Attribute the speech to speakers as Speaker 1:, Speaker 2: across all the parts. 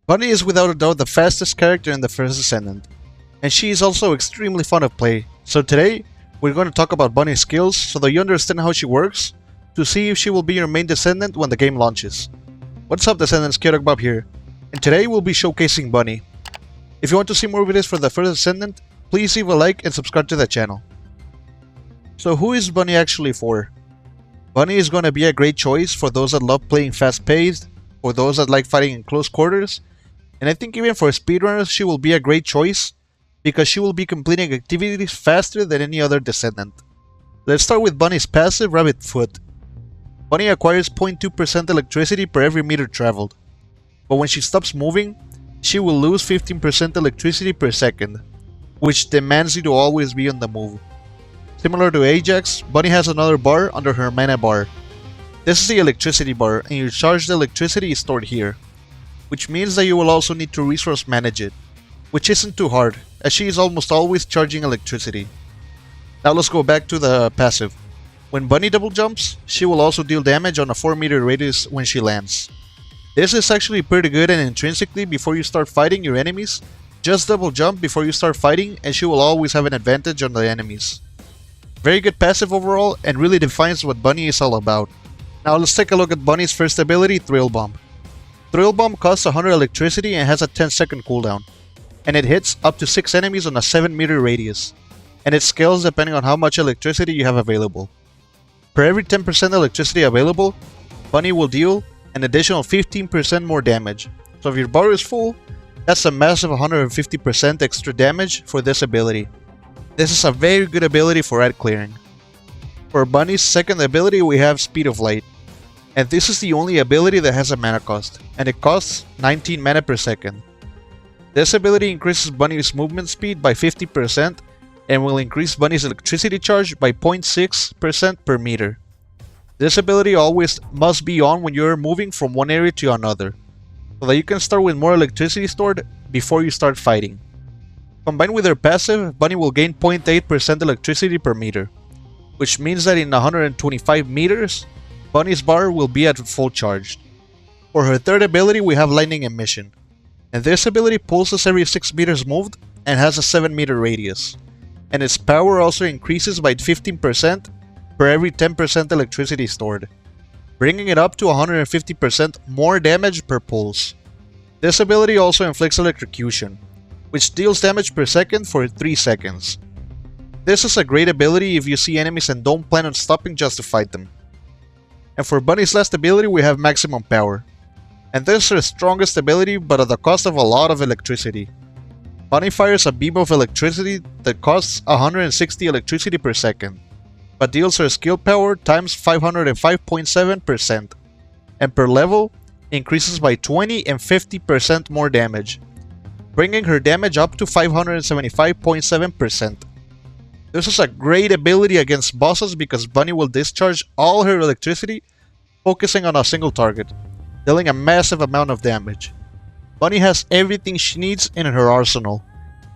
Speaker 1: Bunny is without a doubt the fastest character in the first Descendant, and she is also extremely fun to play. So today, we're going to talk about Bunny's skills so that you understand how she works, to see if she will be your main Descendant when the game launches. What's up Descendants, Bob here, and today we'll be showcasing Bunny. If you want to see more videos for the first Descendant, please leave a like and subscribe to the channel. So who is Bunny actually for? Bunny is going to be a great choice for those that love playing fast-paced, or those that like fighting in close quarters, and I think even for speedrunners she will be a great choice, because she will be completing activities faster than any other Descendant. Let's start with Bunny's passive, Rabbit Foot. Bunny acquires 0.2% electricity per every meter traveled, but when she stops moving, she will lose 15% electricity per second, which demands you to always be on the move. Similar to Ajax, Bunny has another bar under her mana bar. This is the electricity bar, and your charged electricity is stored here, which means that you will also need to resource manage it, which isn't too hard, as she is almost always charging electricity. Now let's go back to the passive. When Bunny double jumps, she will also deal damage on a 4 meter radius when she lands. This is actually pretty good, and intrinsically before you start fighting your enemies, just double jump before you start fighting and she will always have an advantage on the enemies. Very good passive overall, and really defines what Bunny is all about. Now let's take a look at Bunny's first ability, Thrill Bomb. Thrill Bomb costs 100 electricity and has a 10-second cooldown, and it hits up to 6 enemies on a 7 meter radius, and it scales depending on how much electricity you have available. Per every 10% electricity available, Bunny will deal an additional 15% more damage, so if your bar is full, that's a massive 150% extra damage for this ability. This is a very good ability for ad clearing. For Bunny's second ability we have Speed of Light, and this is the only ability that has a mana cost, and it costs 19 mana per second. This ability increases Bunny's movement speed by 50% and will increase Bunny's electricity charge by 0.6% per meter. This ability always must be on when you are moving from one area to another, so that you can start with more electricity stored before you start fighting. Combined with her passive, Bunny will gain 0.8% electricity per meter, which means that in 125 meters, Bunny's bar will be at full charge. For her third ability we have Lightning Emission, and this ability pulses every 6 meters moved and has a 7 meter radius, and its power also increases by 15% per every 10% electricity stored, bringing it up to 150% more damage per pulse. This ability also inflicts electrocution, which deals damage per second for 3 seconds. This is a great ability if you see enemies and don't plan on stopping just to fight them. And for Bunny's last ability we have Maximum Power, and this is her strongest ability but at the cost of a lot of electricity. Bunny fires a beam of electricity that costs 160 electricity per second, but deals her skill power times 505.7%, and per level increases by 20 and 50% more damage, bringing her damage up to 575.7%. This is a great ability against bosses because Bunny will discharge all her electricity focusing on a single target, dealing a massive amount of damage. Bunny has everything she needs in her arsenal.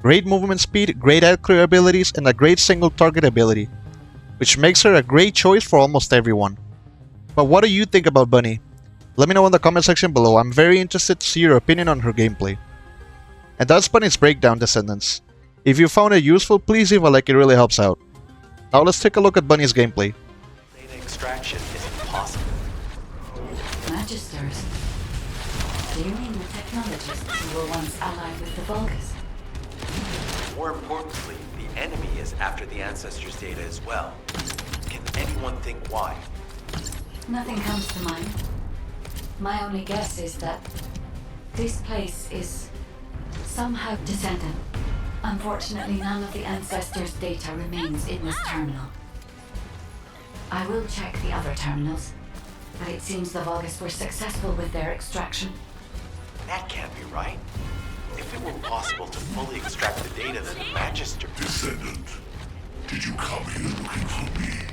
Speaker 1: Great movement speed, great ad clear abilities, and a great single target ability, which makes her a great choice for almost everyone. But what do you think about Bunny? Let me know in the comment section below. I'm very interested to see your opinion on her gameplay. And that's Bunny's breakdown, Descendants. If you found it useful, please leave a like, it really helps out. Now let's take a look at Bunny's gameplay.
Speaker 2: Data extraction is impossible.
Speaker 3: Magisters. Do you mean the technologists who were once allied with the Vulgus?
Speaker 2: More importantly, the enemy is after the Ancestors' data as well. Can anyone think why?
Speaker 3: Nothing comes to mind. My only guess is that this place is somehow Descendant. Unfortunately, none of the Ancestors' data remains in this terminal. I will check the other terminals, but it seems the Vulgus were successful with their extraction.
Speaker 2: That can't be right. If it were possible to fully extract the data, then the Magister...
Speaker 4: Descendant, did you come here looking for me?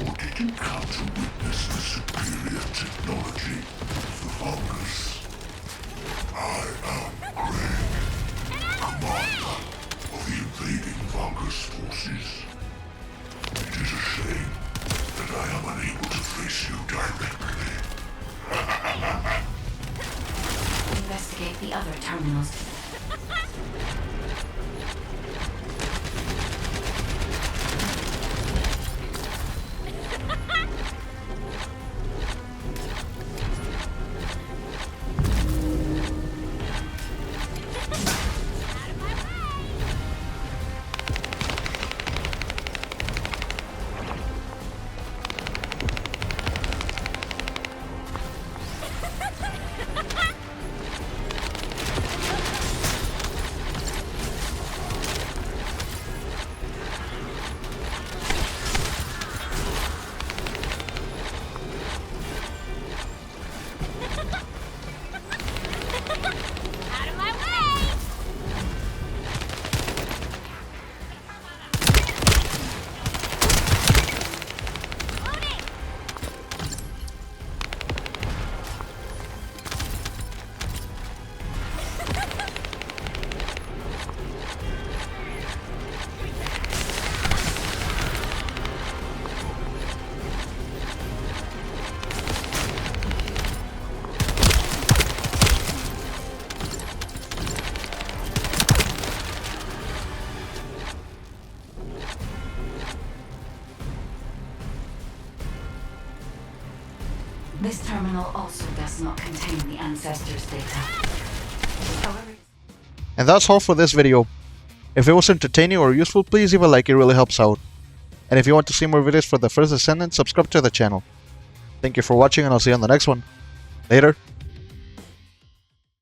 Speaker 4: Or did you come to witness the superior technology of the Vulgus? I am Greg, commander of the invading Vulgus forces. It is a shame that I am unable to face you directly.
Speaker 3: Investigate. investigate the other terminals. This terminal also does not contain the Ancestors' data. However,
Speaker 1: And that's all for this video. If it was entertaining or useful, please leave a like, it really helps out. And if you want to see more videos for the first Descendant, subscribe to the channel. Thank you for watching and I'll see you on the next one. Later.